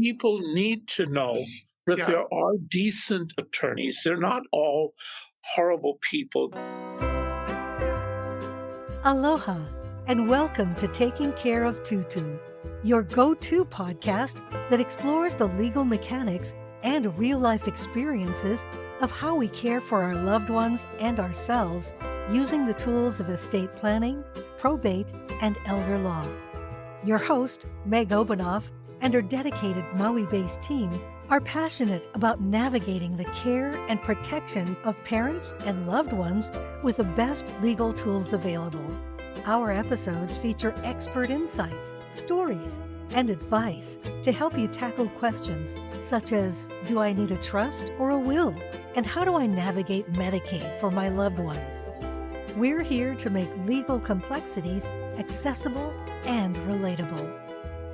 people need to know that Yeah. there are decent attorneys. They're not all horrible people. Aloha, and welcome to Taking Care of Tutu, your go-to podcast that explores the legal mechanics and real-life experiences of how we care for our loved ones and ourselves using the tools of estate planning, probate, and elder law. Your host, Meg Obanoff, and her dedicated Maui-based team are passionate about navigating the care and protection of parents and loved ones with the best legal tools available. Our episodes feature expert insights, stories, and advice to help you tackle questions such as, do I need a trust or a will? And how do I navigate Medicaid for my loved ones? We're here to make legal complexities accessible and relatable.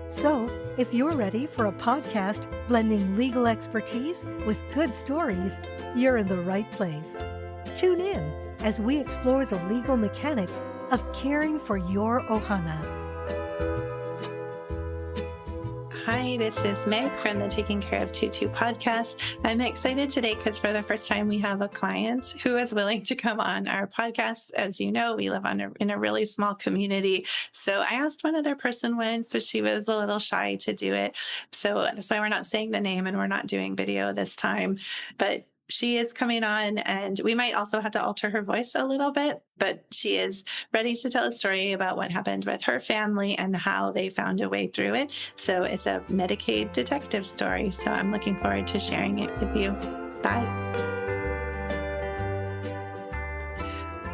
So, if you're ready for a podcast blending legal expertise with good stories, you're in the right place. Tune in as we explore the legal mechanics of caring for your ohana. Hi, this is Meg from the Taking Care of Tutu podcast. I'm excited today because for the first time we have a client who is willing to come on our podcast. As you know, we live in a really small community. So I asked one other person once, but she was a little shy to do it. So that's why we're not saying the name and we're not doing video this time. But she is coming on, and we might also have to alter her voice a little bit, but she is ready to tell a story about what happened with her family and how they found a way through it. So it's a Medicaid detective story. So I'm looking forward to sharing it with you. Bye.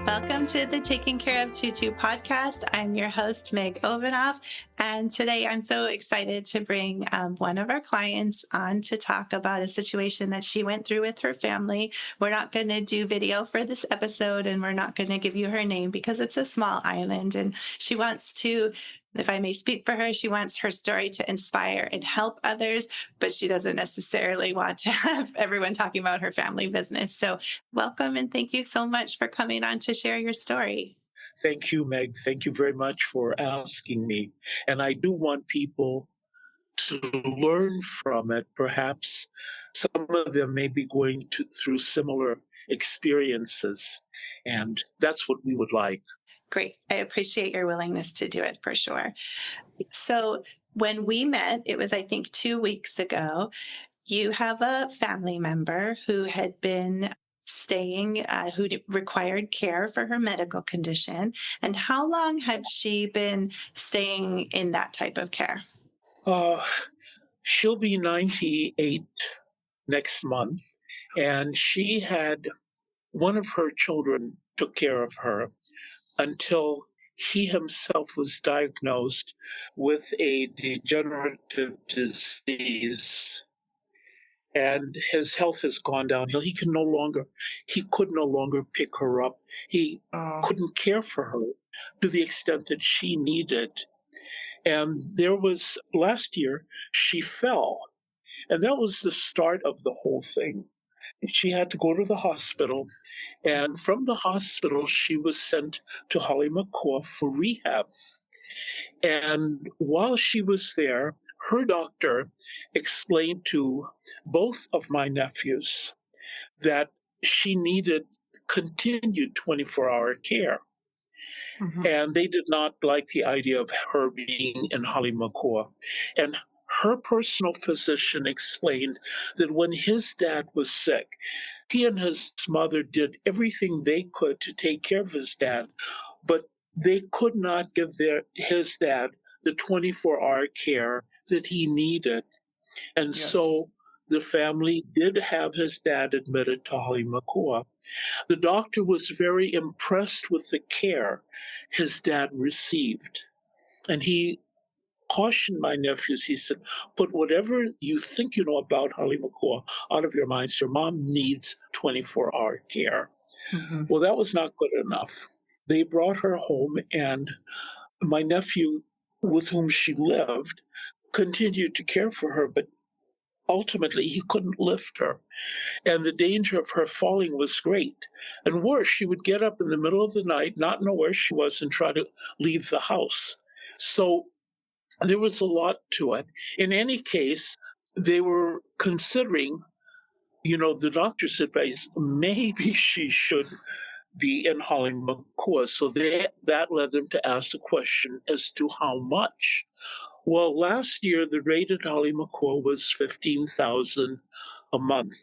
Welcome to the Taking Care of Tutu podcast. I'm your host, Meg Ovenoff, and today I'm so excited to bring one of our clients on to talk about a situation that she went through with her family. We're not going to do video for this episode, and we're not going to give you her name because it's a small island, and she wants to, if I may speak for her, she wants her story to inspire and help others, but she doesn't necessarily want to have everyone talking about her family business. So welcome, and thank you so much for coming on to share your story. Thank you, Meg. Thank you very much for asking me. And I do want people to learn from it. Perhaps some of them may be going through similar experiences, and that's what we would like. Great. I appreciate your willingness to do it for sure. So when we met, it was, I think, 2 weeks ago, you have a family member who had been staying, who required care for her medical condition. And how long had she been staying in that type of care? She'll be 98 next month, and she had one of her children took care of her until he himself was diagnosed with a degenerative disease, and his health has gone downhill. He could no longer pick her up. He couldn't care for her to the extent that she needed. And last year, she fell. And that was the start of the whole thing. She had to go to the hospital, and from the hospital, she was sent to Halemakua for rehab. And while she was there, her doctor explained to both of my nephews that she needed continued 24-hour care. Mm-hmm. And they did not like the idea of her being in Halemakua. And her personal physician explained that when his dad was sick, he and his mother did everything they could to take care of his dad, but they could not give his dad the 24-hour care that he needed. And so the family did have his dad admitted to Halemakua. The doctor was very impressed with the care his dad received. And he cautioned my nephews. He said, put whatever you think you know about Halemakua out of your minds. Your mom needs 24-hour care. Mm-hmm. Well, that was not good enough. They brought her home, and my nephew, with whom she lived, continued to care for her, but ultimately he couldn't lift her. And the danger of her falling was great. And worse, she would get up in the middle of the night, not know where she was, and try to leave the house. So there was a lot to it. In any case, they were considering, the doctor's advice, maybe she should be in Hollywood. So that led them to ask the question as to how much. Well, last year the rate at Hollywood was 15,000 a month.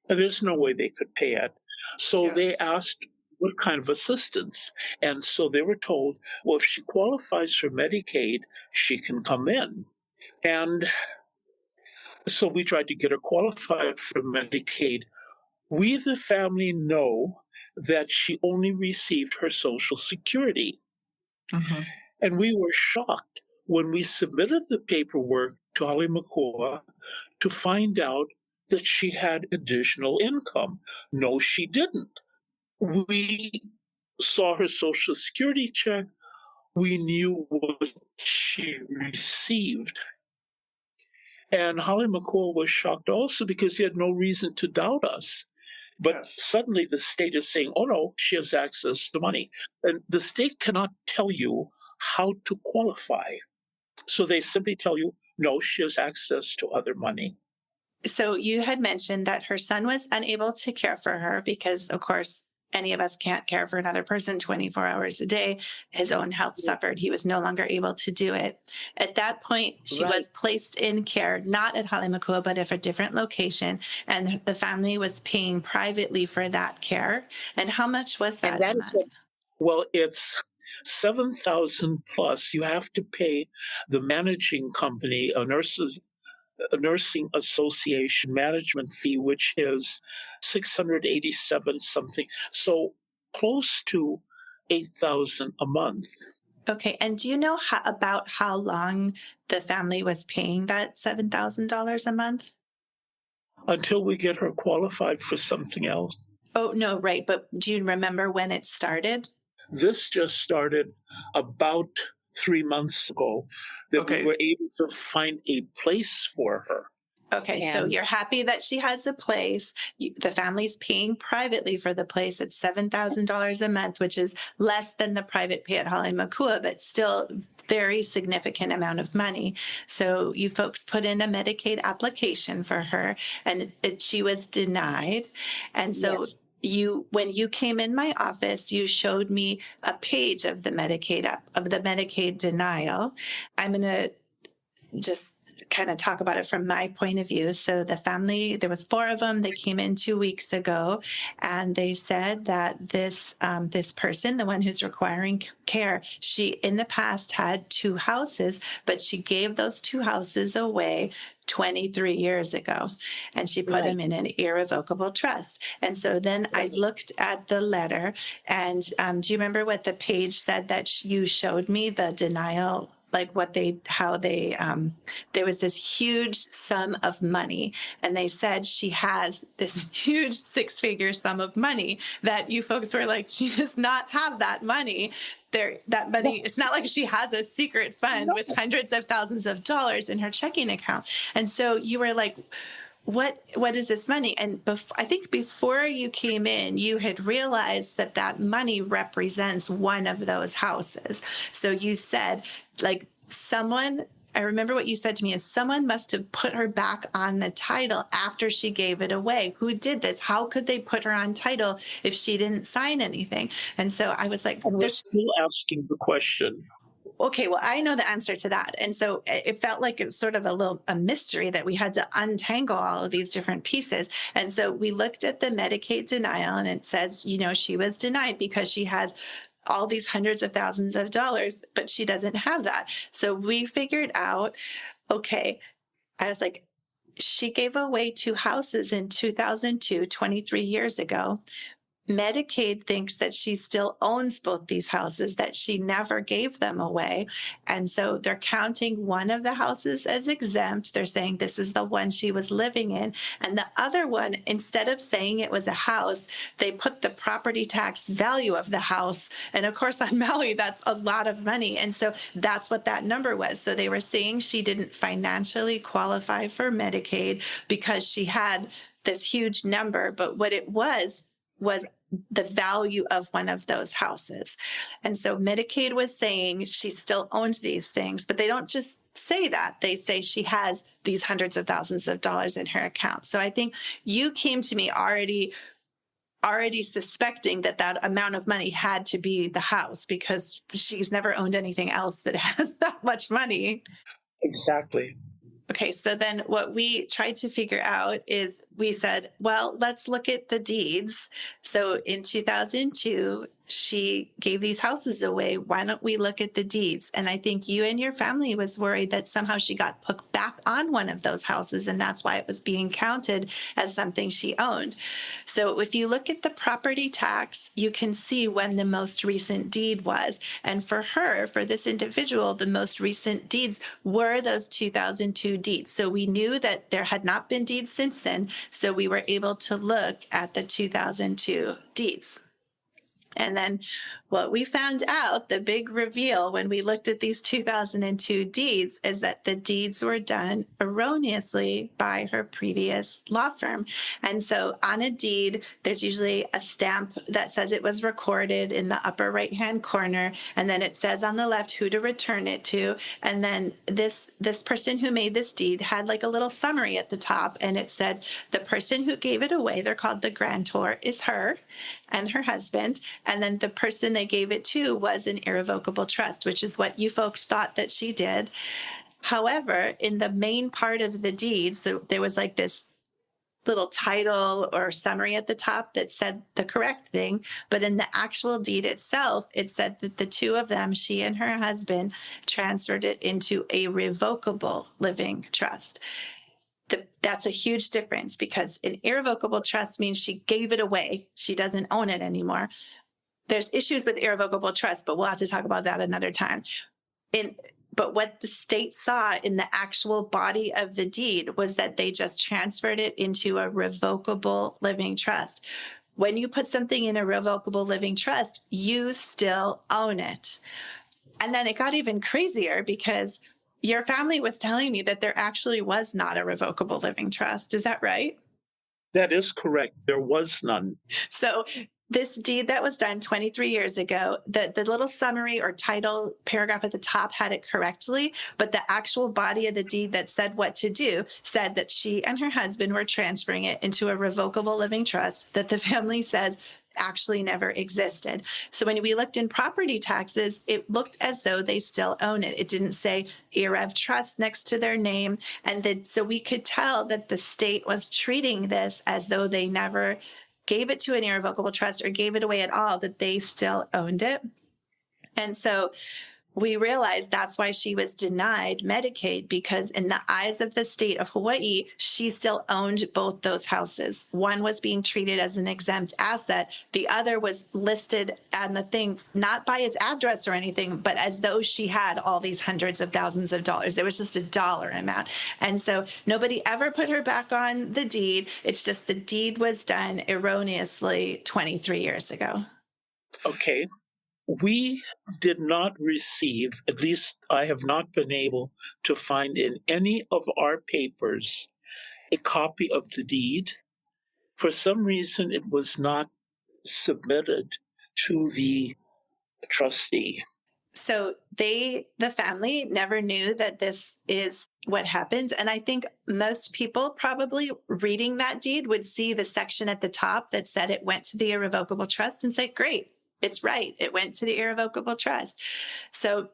And there's no way they could pay it. So they Yes. asked what kind of assistance. And so they were told, well, if she qualifies for Medicaid, she can come in. And so we tried to get her qualified for Medicaid. We, the family, know that she only received her Social Security. Mm-hmm. And we were shocked when we submitted the paperwork to Ali McCoy to find out that she had additional income. No, she didn't. We saw her Social Security check. We knew what she received. And Holly McCoy was shocked also because he had no reason to doubt us. But Yes. suddenly the state is saying, oh no, she has access to money. And the state cannot tell you how to qualify. So they simply tell you, no, she has access to other money. So you had mentioned that her son was unable to care for her because, of course, any of us can't care for another person 24 hours a day. His own health suffered. He was no longer able to do it. At that point, she Right. was placed in care, not at Halemakua, but at a different location. And the family was paying privately for that care. And how much was that? And that is what, Well, it's 7,000 plus. You have to pay the managing company, a nursing association management fee, which is 687 something. So close to 8,000 a month. Okay. And do you know about how long the family was paying that $7,000 a month? Until we get her qualified for something else. Oh, no, right. But do you remember when it started? This just started about 3 months ago that Okay. we were able to find a place for her. Okay, so And- you're happy that she has a place. The family's paying privately for the place. It's $7,000 a month, which is less than the private pay at Halemakua, but still very significant amount of money. So you folks put in a Medicaid application for her, and she was denied. And so Yes. when you came in my office, you showed me a page of the Medicaid denial. I'm going to just kind of talk about it from my point of view. So the family, there was 4 of them. They came in 2 weeks ago, and they said that this person, the one who's requiring care, she in the past had 2 houses, but she gave those 2 houses away 23 years ago, and she put Right. them in an irrevocable trust. And so then I looked at the letter, and do you remember what the page said that you showed me, the denial? Like there was this huge sum of money, and they said she has this huge 6-figure sum of money that you folks were like, she does not have that money. That money, it's not like she has a secret fund with hundreds of thousands of dollars in her checking account. And so you were like, what is this money? And I think before you came in, you had realized that money represents one of those houses. So you said, like, I remember what you said to me is someone must have put her back on the title after she gave it away. Who did this? How could they put her on title if she didn't sign anything? And so I was like, And we're still asking the question. Okay, well, I know the answer to that. And so it felt like it's sort of a mystery that we had to untangle all of these different pieces. And so we looked at the Medicaid denial, and it says, she was denied because she has all these hundreds of thousands of dollars, but she doesn't have that. So we figured out, okay, I was like, she gave away 2 houses in 2002, 23 years ago. Medicaid thinks that she still owns both these houses, that she never gave them away. And so they're counting one of the houses as exempt. They're saying this is the one she was living in. And the other one, instead of saying it was a house, they put the property tax value of the house. And of course, on Maui, that's a lot of money. And so that's what that number was. So they were saying she didn't financially qualify for Medicaid because she had this huge number. But what it was the value of one of those houses. And so Medicaid was saying she still owns these things, but they don't just say that. They say she has these hundreds of thousands of dollars in her account. So I think you came to me already suspecting that amount of money had to be the house, because she's never owned anything else that has that much money. Exactly. Okay, so then what we tried to figure out is we said, well, let's look at the deeds. So in 2002, she gave these houses away. Why don't we look at the deeds? And I think you and your family was worried that somehow she got put back on one of those houses, and that's why it was being counted as something she owned. So if you look at the property tax, you can see when the most recent deed was. And for her, for this individual, the most recent deeds were those 2002 deeds. So we knew that there had not been deeds since then. So we were able to look at the 2002 deeds. And then what we found out, the big reveal when we looked at these 2002 deeds, is that the deeds were done erroneously by her previous law firm. And so on a deed, there's usually a stamp that says it was recorded in the upper right-hand corner. And then it says on the left who to return it to. And then this person who made this deed had like a little summary at the top. And it said the person who gave it away, they're called the grantor, is her and her husband. And then the person they gave it to was an irrevocable trust, which is what you folks thought that she did. However, in the main part of the deed, so there was like this little title or summary at the top that said the correct thing. But in the actual deed itself, it said that the two of them, she and her husband, transferred it into a revocable living trust. That's a huge difference, because an irrevocable trust means she gave it away. She doesn't own it anymore. There's issues with irrevocable trust, but we'll have to talk about that another time. But what the state saw in the actual body of the deed was that they just transferred it into a revocable living trust. When you put something in a revocable living trust, you still own it. And then it got even crazier, because your family was telling me that there actually was not a revocable living trust. Is that right? That is correct. There was none. So this deed that was done 23 years ago, the little summary or title paragraph at the top had it correctly, but the actual body of the deed that said what to do said that she and her husband were transferring it into a revocable living trust that the family says actually never existed. So when we looked in property taxes, it looked as though they still own it. It didn't say irrev trust next to their name. And so we could tell that the state was treating this as though they never gave it to an irrevocable trust or gave it away at all, that they still owned it. And so we realized that's why she was denied Medicaid, because in the eyes of the state of Hawaii, she still owned both those houses. One was being treated as an exempt asset. The other was listed on the thing, not by its address or anything, but as though she had all these hundreds of thousands of dollars. There was just a dollar amount. And so nobody ever put her back on the deed. It's just the deed was done erroneously 23 years ago. Okay. We did not receive, at least I have not been able to find in any of our papers, a copy of the deed. For some reason, it was not submitted to the trustee. So the family never knew that this is what happens. And I think most people probably reading that deed would see the section at the top that said it went to the irrevocable trust and say, great, it's right. It went to the irrevocable trust. So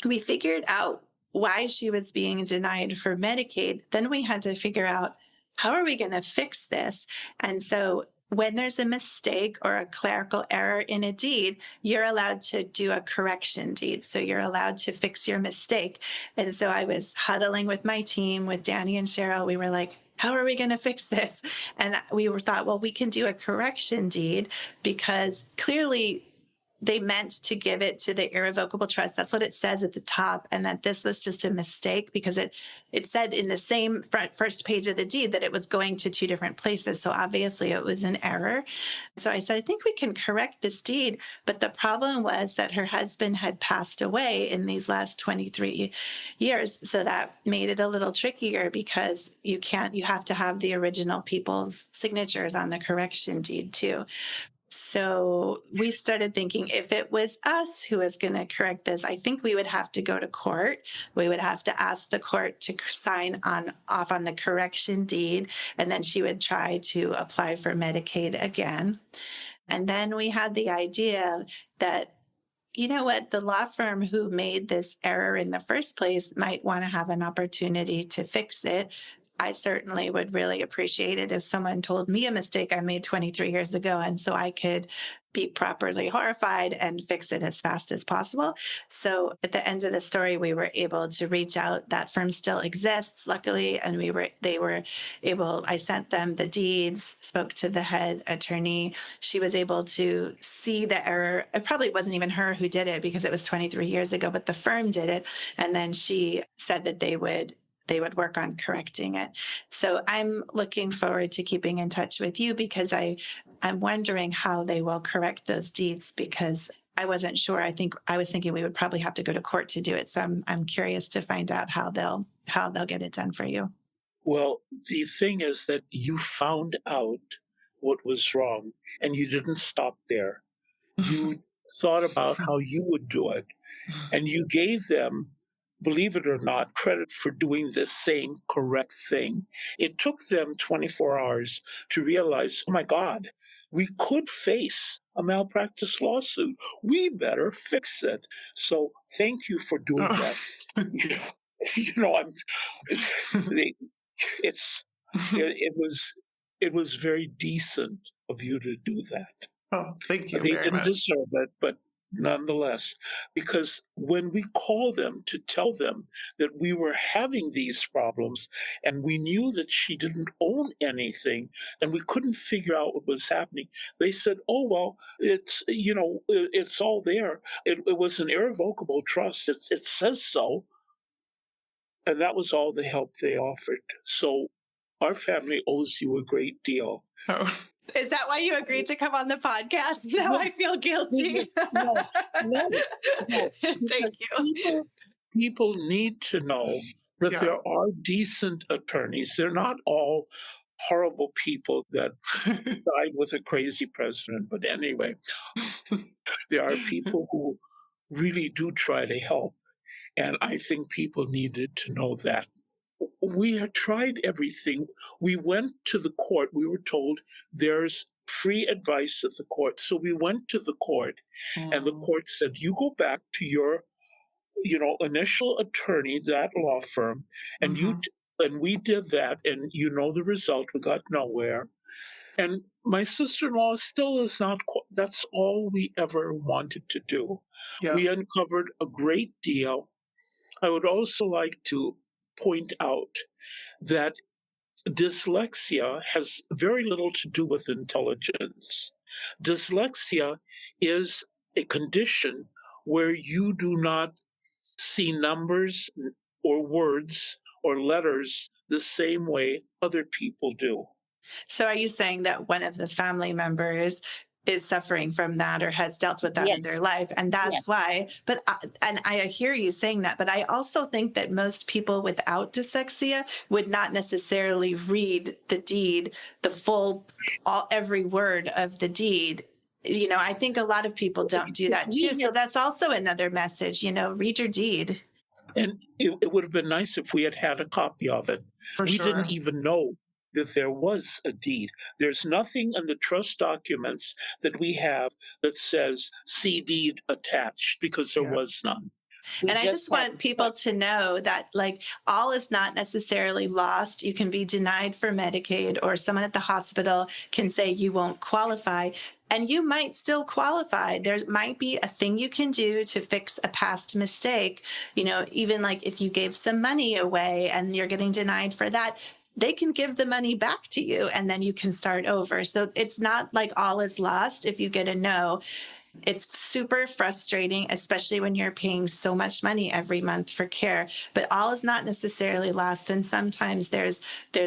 we figured out why she was being denied for Medicaid. Then we had to figure out, how are we going to fix this? And so when there's a mistake or a clerical error in a deed, you're allowed to do a correction deed. So you're allowed to fix your mistake. And so I was huddling with my team, with Danny and Cheryl. We were like, how are we going to fix this? And we thought, well, we can do a correction deed, because clearly they meant to give it to the irrevocable trust. That's what it says at the top. And that this was just a mistake, because it said in the same first page of the deed that it was going to two different places. So obviously it was an error. So I said, I think we can correct this deed. But the problem was that her husband had passed away in these last 23 years. So that made it a little trickier, because you have to have the original people's signatures on the correction deed too. So we started thinking if it was us who was going to correct this, I think we would have to go to court. We would have to ask the court to sign off on the correction deed, and then she would try to apply for Medicaid again. And then we had the idea that, you know what, the law firm who made this error in the first place might want to have an opportunity to fix it. I certainly would really appreciate it if someone told me a mistake I made 23 years ago, and so I could be properly horrified and fix it as fast as possible. So at the end of the story, we were able to reach out. That firm still exists, luckily, and they were able, I sent them the deeds, spoke to the head attorney. She was able to see the error. It probably wasn't even her who did it because it was 23 years ago, but the firm did it. And then she said that they would work on correcting it. So I'm looking forward to keeping in touch with you because I'm wondering how they will correct those deeds because I wasn't sure. I was thinking we would probably have to go to court to do it. So I'm curious to find out how they'll get it done for you. Well, the thing is that you found out what was wrong and you didn't stop there. You thought about how you would do it and you gave them, believe it or not, credit for doing the same correct thing. It took them 24 hours to realize, oh my God, we could face a malpractice lawsuit. We better fix it. So thank you for doing that. It was very decent of you to do that. Oh, thank you They very didn't much. deserve it, but nonetheless, because when we called them to tell them that we were having these problems and we knew that she didn't own anything and we couldn't figure out what was happening, they said, oh, well, it's all there. It was an irrevocable trust. It says so. And that was all the help they offered. So our family owes you a great deal. Oh. Is that why you agreed to come on the podcast? Now I feel guilty. No. Thank you. People need to know that Yeah. there are decent attorneys. They're not all horrible people that died with a crazy president. But anyway, there are people who really do try to help. And I think people needed to know that. We had tried everything. We went to the court. We were told there's free advice at the court. So we went to the court and the court said, you go back to your, initial attorney, that law firm, and and we did that. And the result, we got nowhere. And my sister-in-law still is not, that's all we ever wanted to do. Yeah. We uncovered a great deal. I would also like to point out that dyslexia has very little to do with intelligence. Dyslexia is a condition where you do not see numbers or words or letters the same way other people do. So are you saying that one of the family members is suffering from that or has dealt with that in their life? And that's why, and I hear you saying that, but I also think that most people without dyslexia would not necessarily read the deed, the full, every word of the deed. I think a lot of people don't do that too. So that's also another message, read your deed. And it would have been nice if we had had a copy of it. We didn't even know that there was a deed. There's nothing in the trust documents that we have that says see deed attached because there was none. And I just want people to know that all is not necessarily lost. You can be denied for Medicaid or someone at the hospital can say you won't qualify. And you might still qualify. There might be a thing you can do to fix a past mistake. Even if you gave some money away and you're getting denied for that, they can give the money back to you and then you can start over. So it's not like all is lost if you get a no. It's super frustrating, especially when you're paying so much money every month for care, but all is not necessarily lost. And sometimes there's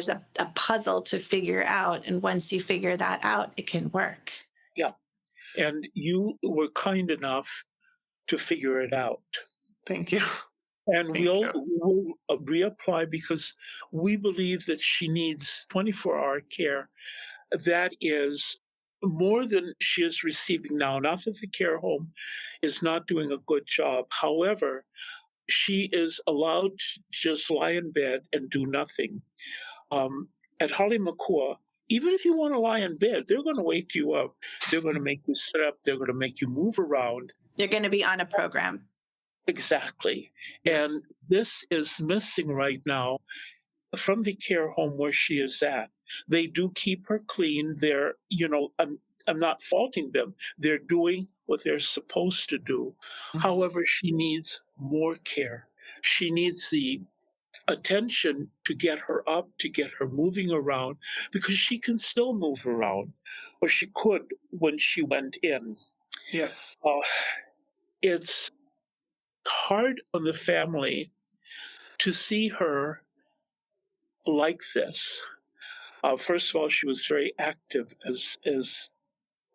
a puzzle to figure out. And once you figure that out, it can work. Yeah. And you were kind enough to figure it out. Thank you. And we'll reapply because we believe that she needs 24-hour care that is more than she is receiving now. Not that the care home is not doing a good job. However, she is allowed to just lie in bed and do nothing. At Holly McCool, even if you want to lie in bed, they're going to wake you up. They're going to make you sit up. They're going to make you move around. You're going to be on a program. Exactly. Yes. And this is missing right now from the care home where she is at. They do keep her clean. They're, I'm not faulting them. They're doing what they're supposed to do. Mhm. However, she needs more care. She needs the attention to get her up, to get her moving around, because she can still move around, or she could when she went in. Yes. It's hard on the family to see her like this. First of all, she was very active as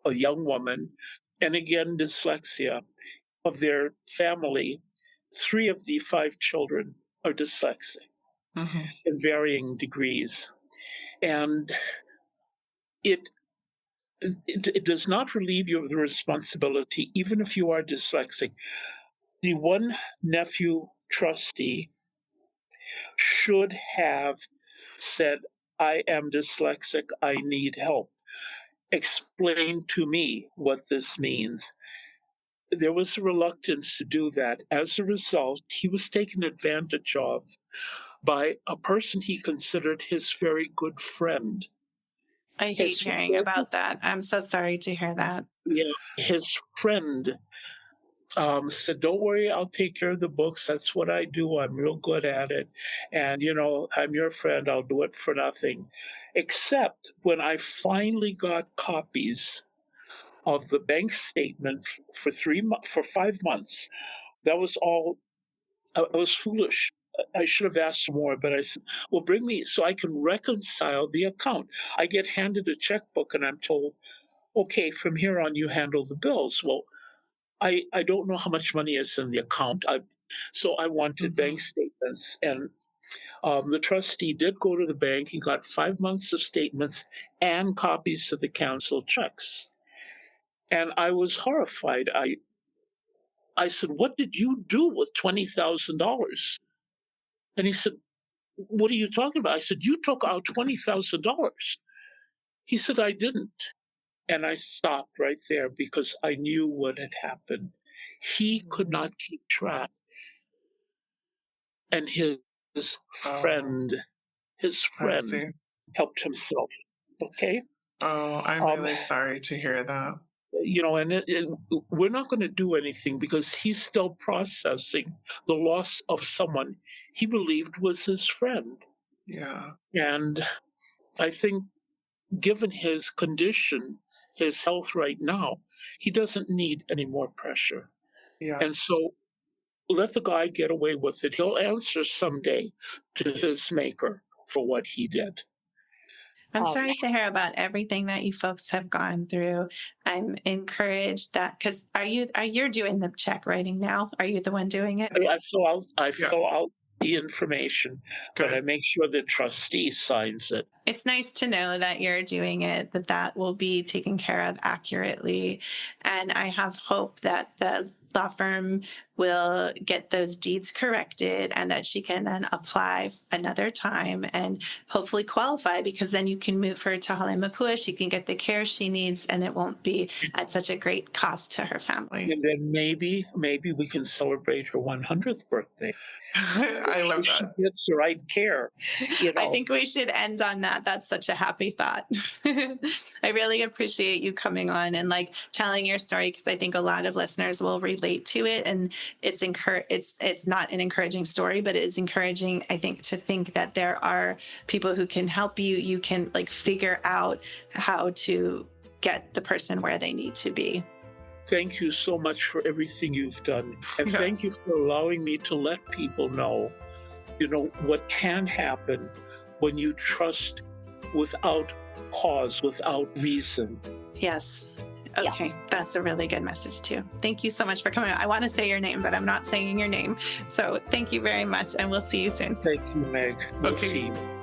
a young woman, and again, dyslexia. Of their family, 3 of the 5 children are dyslexic in varying degrees. And it does not relieve you of the responsibility, even if you are dyslexic. The one nephew trustee should have said, I am dyslexic, I need help. Explain to me what this means. There was a reluctance to do that. As a result, he was taken advantage of by a person he considered his very good friend. I hate hearing about that. I'm so sorry to hear that. Yeah, his friend said, don't worry, I'll take care of the books. That's what I do. I'm real good at it. And, I'm your friend. I'll do it for nothing. Except when I finally got copies of the bank statement for 5 months. That was all. I was foolish. I should have asked more, but I said, well, bring me so I can reconcile the account. I get handed a checkbook and I'm told, okay, from here on you handle the bills. Well, I don't know how much money is in the account. So I wanted bank statements. And the trustee did go to the bank. He got 5 months of statements and copies of the canceled checks. And I was horrified. I said, what did you do with $20,000? And he said, what are you talking about? I said, you took out $20,000. He said, I didn't. And I stopped right there because I knew what had happened. He could not keep track. And his friend helped himself. Okay? Oh, I'm really sorry to hear that. And we're not going to do anything because he's still processing the loss of someone he believed was his friend. Yeah. And I think given his condition, his health right now, he doesn't need any more pressure. Yeah. And so let the guy get away with it. He'll answer someday to his maker for what he did. I'm sorry to hear about everything that you folks have gone through. I'm encouraged that because you're doing the check writing now? Are you the one doing it? I fill out the information, but I make sure the trustee signs it. It's nice to know that you're doing it, that will be taken care of accurately. And I have hope that the law firm will get those deeds corrected and that she can then apply another time and hopefully qualify, because then you can move her to Holly McCool. She can get the care she needs and it won't be at such a great cost to her family. And then maybe we can celebrate her 100th birthday. I love that. She gets the right care. I think we should end on that. That's such a happy thought. I really appreciate you coming on and telling your story, because I think a lot of listeners will relate to it. And it's not an encouraging story, but it is encouraging, I think, to think that there are people who can help you. You can figure out how to get the person where they need to be. Thank you so much for everything you've done. And thank you for allowing me to let people know, what can happen when you trust without cause, without reason. Yes. Okay. Yeah. That's a really good message too. Thank you so much for coming. I want to say your name, but I'm not saying your name. So thank you very much, and we'll see you soon. Thank you, Meg. We'll see you.